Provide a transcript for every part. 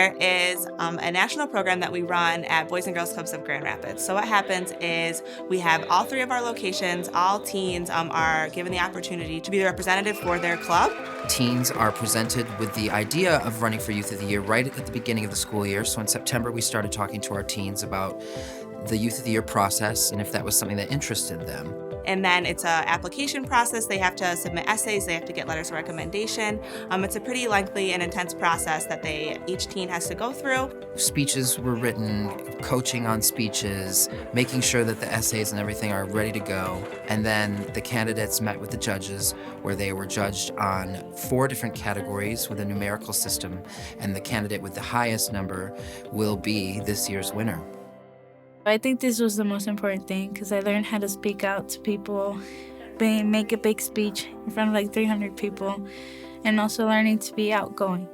Year is a national program that we run at Boys and Girls Clubs of Grand Rapids. So what happens is we have all 3 of our locations, all teens are given the opportunity to be the representative for their club. Teens are presented with the idea of running for Youth of the Year right at the beginning of the school year. So in September, we started talking to our teens about the Youth of the Year process and if that was something that interested them. And then it's an application process. They have to submit essays. They have to get letters of recommendation. It's a pretty lengthy and intense process that each teen has to go through. Speeches were written, coaching on speeches, making sure that the essays and everything are ready to go. And then the candidates met with the judges where they were judged on 4 different categories with a numerical system. And the candidate with the highest number will be this year's winner. I think this was the most important thing because I learned how to speak out to people, make a big speech in front of like 300 people, and also learning to be outgoing.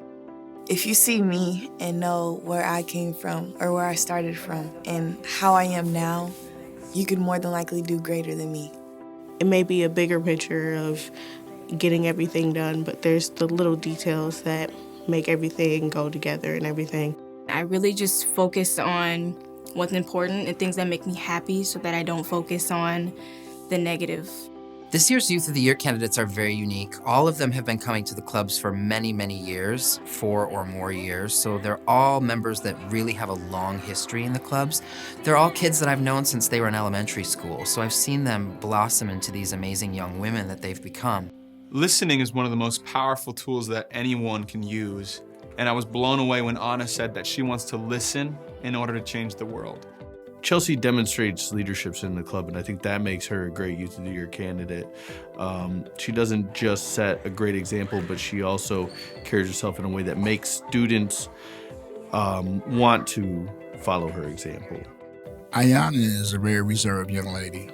If you see me and know where I came from or where I started from and how I am now, you could more than likely do greater than me. It may be a bigger picture of getting everything done, but there's the little details that make everything go together and everything. I really just focus on what's important and things that make me happy so that I don't focus on the negative. This year's Youth of the Year candidates are very unique. All of them have been coming to the clubs for many, many years, 4 or more years. So they're all members that really have a long history in the clubs. They're all kids that I've known since they were in elementary school. So I've seen them blossom into these amazing young women that they've become. Listening is one of the most powerful tools that anyone can use. And I was blown away when Anna said that she wants to listen in order to change the world. Chelsea demonstrates leadership in the club, and I think that makes her a great Youth of the Year candidate. She doesn't just set a great example, but she also carries herself in a way that makes students want to follow her example. Ayana is a very reserved young lady,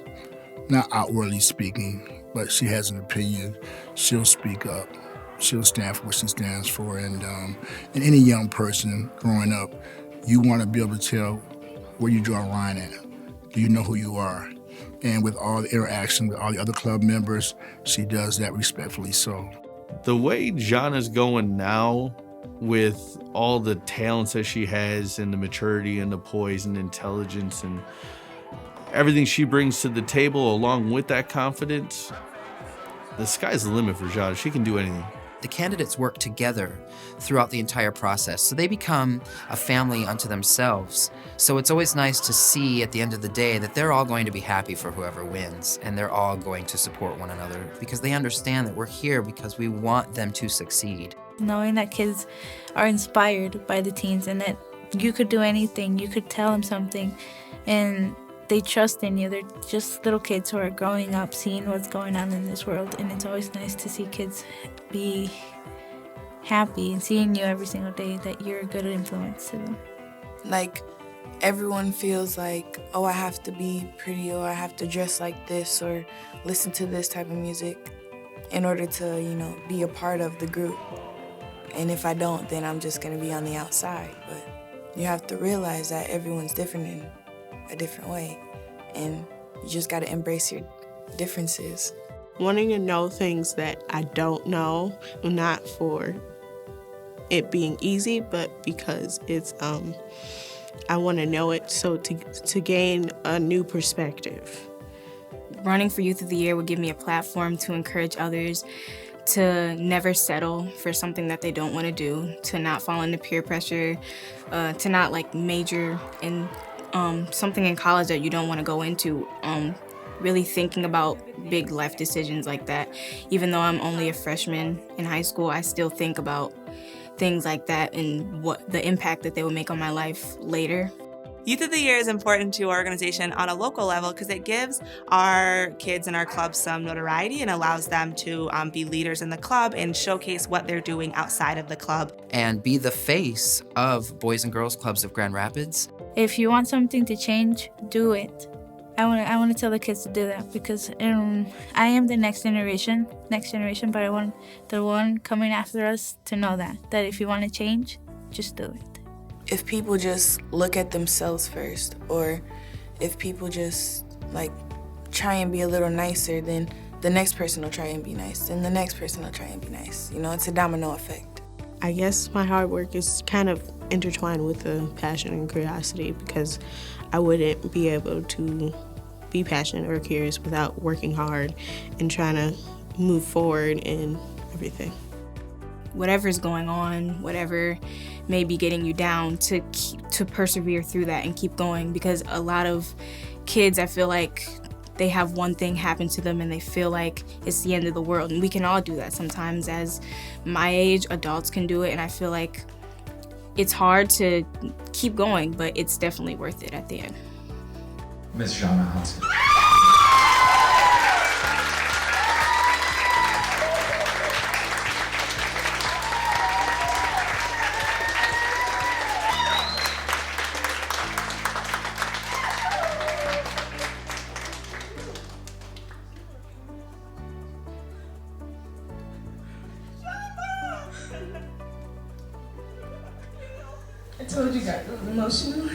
not outwardly speaking, but she has an opinion. She'll speak up. She'll stand for what she stands for. And any young person growing up, you want to be able to tell where you draw a line at. Do you know who you are? And with all the interaction with all the other club members, she does that respectfully so. The way Jana's going now, with all the talents that she has and the maturity and the poise and intelligence and everything she brings to the table along with that confidence, the sky's the limit for Jana. She can do anything. The candidates work together throughout the entire process, so they become a family unto themselves. So it's always nice to see at the end of the day that they're all going to be happy for whoever wins, and they're all going to support one another because they understand that we're here because we want them to succeed. Knowing that kids are inspired by the teens and that you could do anything, you could tell them something, and they trust in you. They're just little kids who are growing up, seeing what's going on in this world, and it's always nice to see kids be happy and seeing you every single day that you're a good influence to them. Like, everyone feels like, oh, I have to be pretty, or I have to dress like this, or listen to this type of music in order to, be a part of the group. And if I don't, then I'm just going to be on the outside. But you have to realize that everyone's different in a different way, and you just got to embrace your differences. Wanting to know things that I don't know, not for it being easy, but because it's I want to know it so to gain a new perspective. Running for Youth of the Year would give me a platform to encourage others to never settle for something that they don't want to do, to not fall into peer pressure, to not major in something in college that you don't want to go into, really thinking about big life decisions like that. Even though I'm only a freshman in high school, I still think about things like that and what the impact that they will make on my life later. Youth of the Year is important to our organization on a local level because it gives our kids in our club some notoriety and allows them to be leaders in the club and showcase what they're doing outside of the club. And be the face of Boys and Girls Clubs of Grand Rapids. If you want something to change, do it. I want to tell the kids to do that because I am the next generation, but I want the one coming after us to know that if you want to change, just do it. If people just look at themselves first, or if people just try and be a little nicer, then the next person will try and be nice, and the next person will try and be nice. It's a domino effect. I guess my hard work is kind of intertwined with the passion and curiosity, because I wouldn't be able to be passionate or curious without working hard and trying to move forward in everything. Whatever's going on, whatever may be getting you down, to persevere through that and keep going, because a lot of kids, I feel like, they have one thing happen to them and they feel like it's the end of the world. And we can all do that sometimes. As my age, adults can do it, and I feel like it's hard to keep going, but it's definitely worth it at the end. Miss Jana Hudson. I told you guys it was emotional.